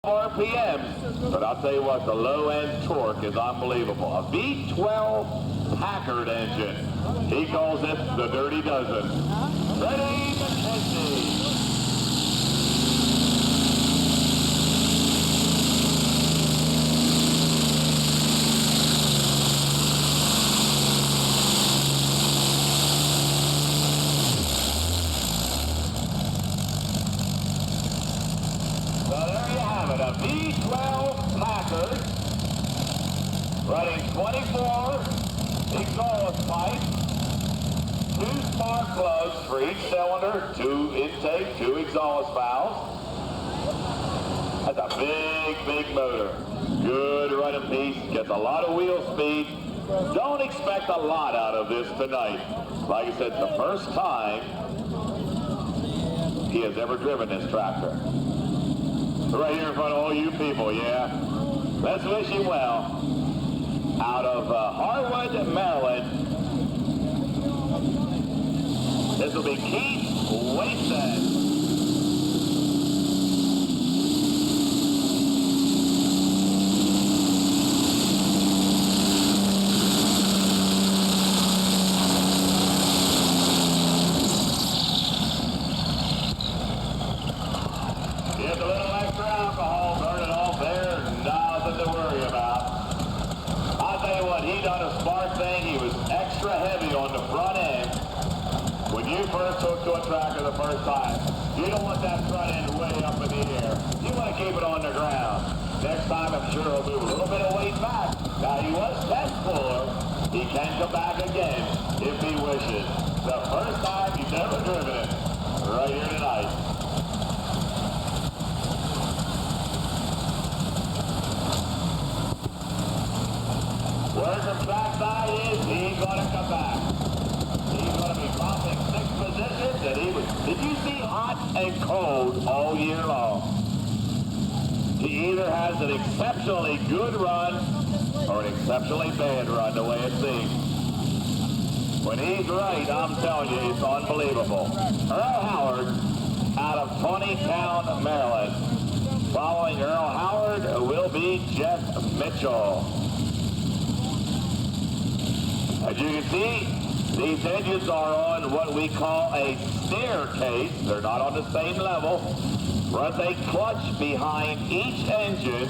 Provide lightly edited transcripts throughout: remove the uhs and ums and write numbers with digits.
RPMs, but I'll tell you what, the low-end torque is unbelievable. A V12 Packard engine. He calls it the Dirty Dozen. Ready, McKenzie. A V12 Packard running 24 exhaust pipes, 2 spark plugs for each cylinder, 2 intake, 2 exhaust valves. That's a big motor. Good running piece, gets a lot of wheel speed. Don't expect a lot out of this tonight. Like I said, it's the first time he has ever driven this tractor. Right here in front of all you people, yeah. Let's wish you well. Out of Harwood, Maryland, this will be Keith Waitson. Get a little extra alcohol burning off there, nothing to worry about. I'll tell you what, he done a smart thing. He was extra heavy on the front end. When you first hook to a tractor the first time, you don't want that front end way up in the air. You want to keep it on the ground. Next time, I'm sure he'll move a little bit of weight back. Now, he was test fuller. He can come back again if he wishes. The first time, he's never driven it. Right here tonight. Where the trackside is, he's going to come back. He's going to be bumping 6 positions, and he was, did you see hot and cold all year long? He either has an exceptionally good run or an exceptionally bad run, the way it seems. When he's right, I'm telling you, it's unbelievable. Earl Howard out of Tawnytown, Maryland. Following Earl Howard will be Jeff Mitchell. As you can see, these engines are on what we call a staircase. They're not on the same level. Runs a clutch behind each engine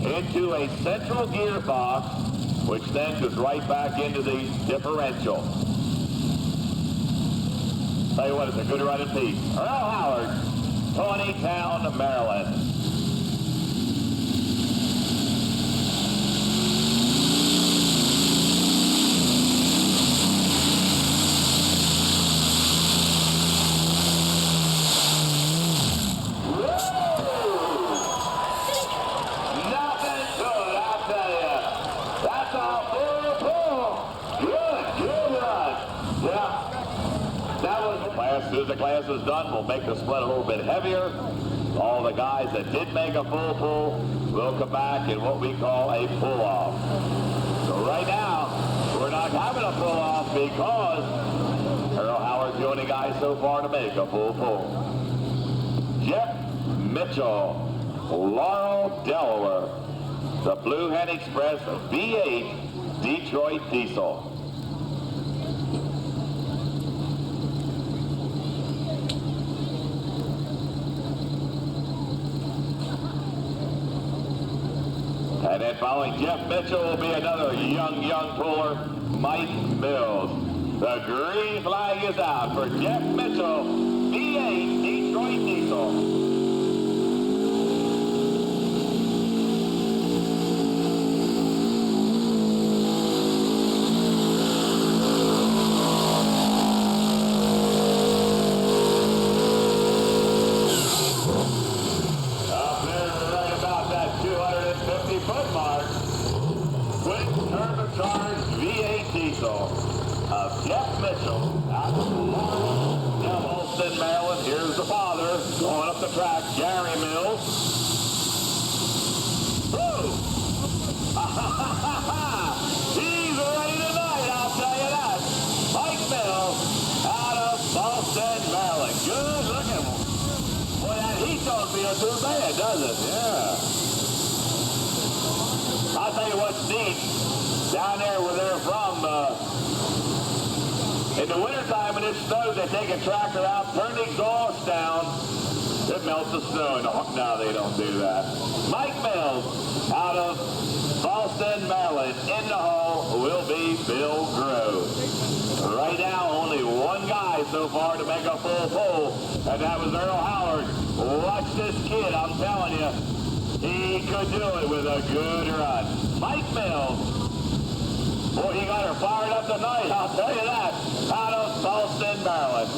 into a central gearbox, which then goes right back into the differential. Tell you what, it's a good running piece. Earl Howard, Tawnytown, Maryland. As soon as the class is done, we'll make the split a little bit heavier. All the guys that did make a full pull will come back in what we call a pull-off. So right now, we're not having a pull-off because Earl Howard's the only guy so far to make a full pull. Jeff Mitchell, Laurel, Delaware, the Blue Hen Express V8 Detroit Diesel. And then following Jeff Mitchell will be another young puller, Mike Mills. The green flag is out for Jeff Mitchell, V8 Detroit Diesel. Turbocharged V8 diesel of Jeff Mitchell out of Evanston, Maryland. Here's the father going up the track, Gary Mills. Woo! He's ready tonight, I'll tell you that. Mike Mills out of Boston, Maryland. Good looking. Boy, that heat don't feel sound too bad, does it? Yeah. I'll tell you what's neat. Down there where they're from, in the wintertime when it snows, they take a tractor out, turn the exhaust down. It melts the snow. No, they don't do that. Mike Mills out of Boston, Maryland. In the hole will be Bill Grove. Right now, only one guy so far to make a full pull, and that was Earl Howard. Watch this kid, I'm telling you. He could do it with a good run. Mike Mills. Boy, he got her fired up tonight, I'll tell you that. Out of Boston, Maryland.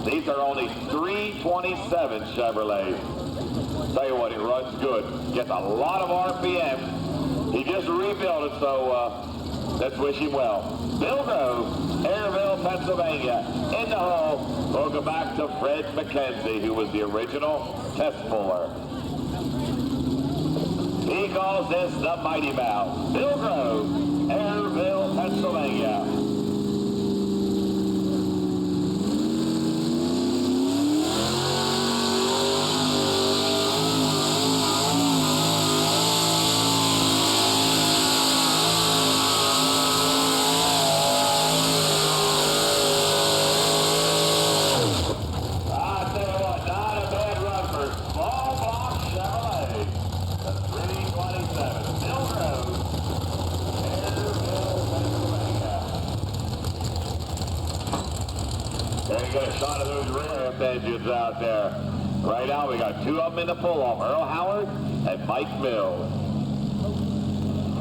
These are only 327 Chevrolets. Tell you what, it runs good. Gets a lot of RPM. He just rebuilt it, so let's wish him well. Bill Grove, Airville, Pennsylvania. In the hole, we'll go back to Fred McKenzie, who was the original test puller. He calls this the Mighty Mouse. Bill Grove, Airville, Pennsylvania. Get a shot of those rear engines out there. Right now, we got two of them in the pull-off, Earl Howard and Mike Mills.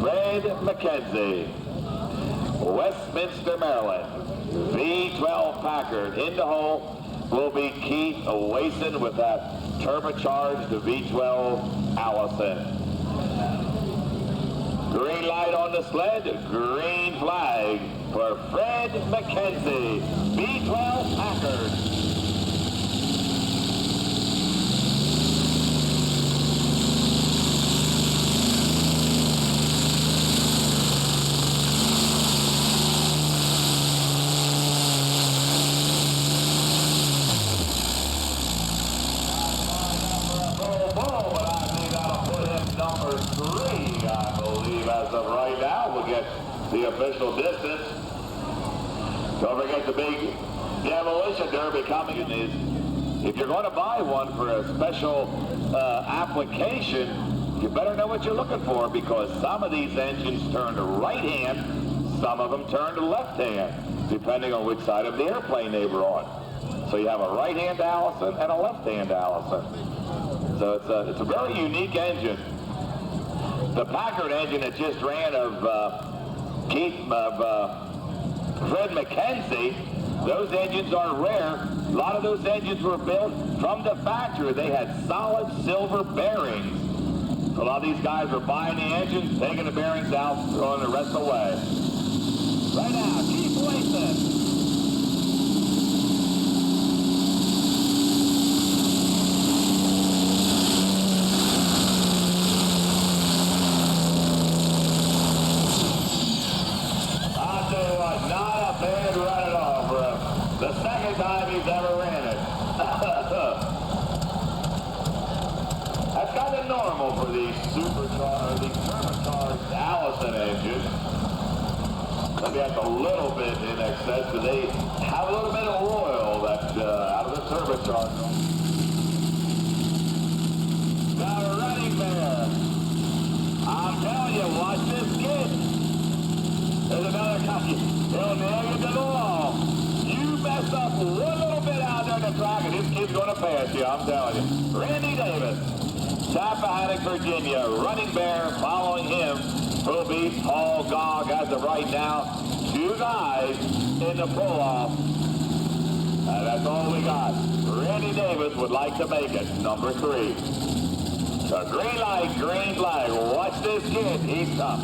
Fred McKenzie, Westminster, Maryland. V12 Packard. In the hole will be Keith Wason with that turbocharged V12 Allison. Green light on the sled, green flag for Fred McKenzie, V12 Packard. Number 3, I believe, as of right now. We'll get the official distance. Don't forget the big demolition derby coming. If you're going to buy one for a special application, you better know what you're looking for, because some of these engines turn to right hand, some of them turn to left hand, depending on which side of the airplane they were on. So you have a right hand Allison and a left hand Allison. So it's a very unique engine. The Packard engine that just ran of Fred McKenzie, those engines are rare. A lot of those engines were built from the factory. They had solid silver bearings. So a lot of these guys were buying the engines, taking the bearings out, throwing the rest away. Right now, Keith Wason. The second time he's ever ran it. That's kind of normal for these turbocharged Allison engines. Maybe that's a little bit in excess, but they have a little bit of oil that out of the turbocharger. Now running there. I'm telling you, watch this kid. There's another guy. He'll nail you to the wall. Mess up one little bit out there in the track, and this kid's going to pass you, I'm telling you. Randy Davis. Tappahannock, Virginia. Running Bear following him will be Paul Gogg. As of right now, 2 guys in the pull-off. And that's all we got. Randy Davis would like to make it, number 3. The green light, green flag. Watch this kid. He's tough.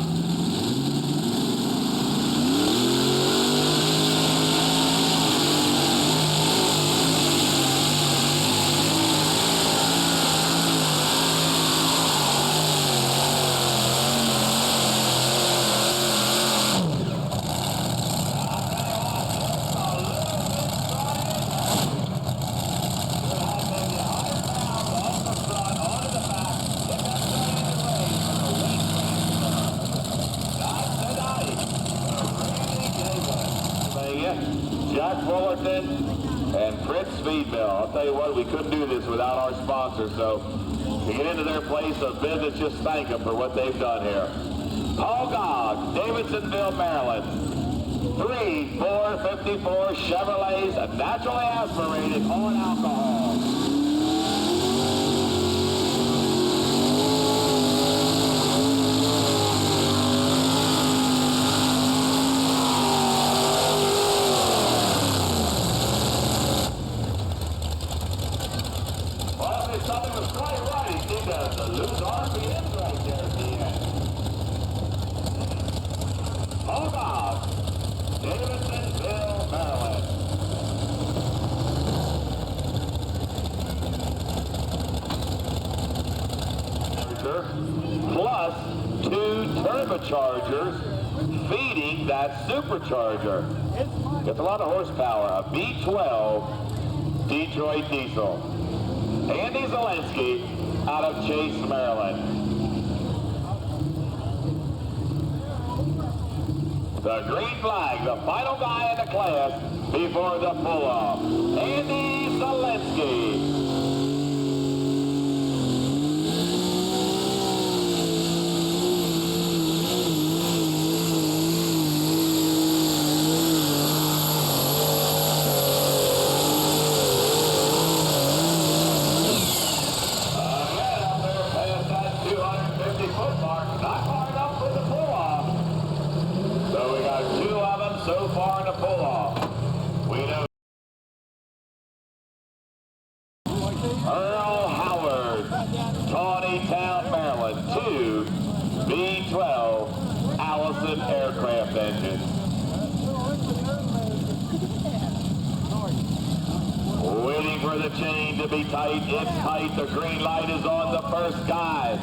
Jack Fullerton and Fritz Speedmill. I'll tell you what, we couldn't do this without our sponsors, so to get into their place of business, just thank them for what they've done here. Paul Gogg, Davidsonville, Maryland. 3 454 Chevrolets, naturally aspirated on alcohol. Something was quite right. He seemed to lose RPMs right there at the end. Hold on. Davidsonville, Maryland. Plus 2 turbochargers feeding that supercharger. Gets a lot of horsepower. A V12 Detroit diesel. Andy Zelensky out of Chase, Maryland. The green flag, the final guy in the class before the pull-off. Andy Zelensky. So far in the pull-off. We know Earl Howard, Tawnytown, Maryland. 2 V12 Allison aircraft engines. Waiting for the chain to be tight. It's tight. The green light is on the first guy.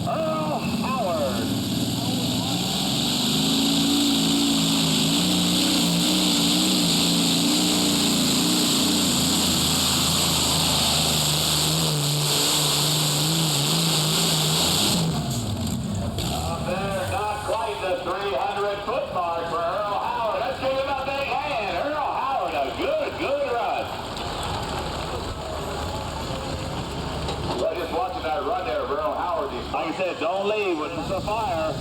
Earl Howard. The 300-foot mark for Earl Howard. Let's give him a big hand. Earl Howard, a good run. Well, just watching that run there of Earl Howard. Like I said, don't leave with the fire.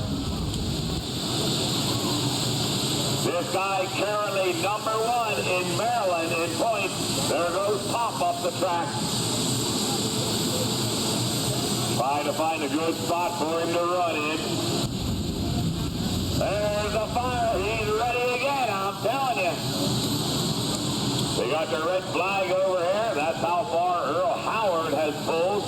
This guy currently number 1 in Maryland in points. There goes Pop up the track. Trying to find a good spot for him to run in. There's a fire. He's ready again, I'm telling you. They got the red flag over here. That's how far Earl Howard has pulled.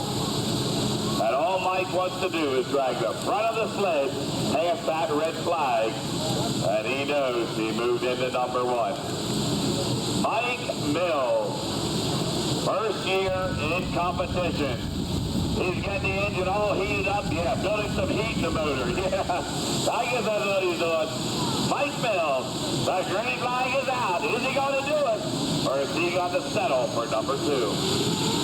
And all Mike wants to do is drag the front of the sled past that red flag. And he knows he moved into number 1. Mike Mills, first year in competition. He's getting the engine all heated up. Yeah, building some heat in the motor. Yeah, I guess that's what he's doing. Mike Mills, the green flag is out. Is he going to do it? Or is he going to settle for number 2?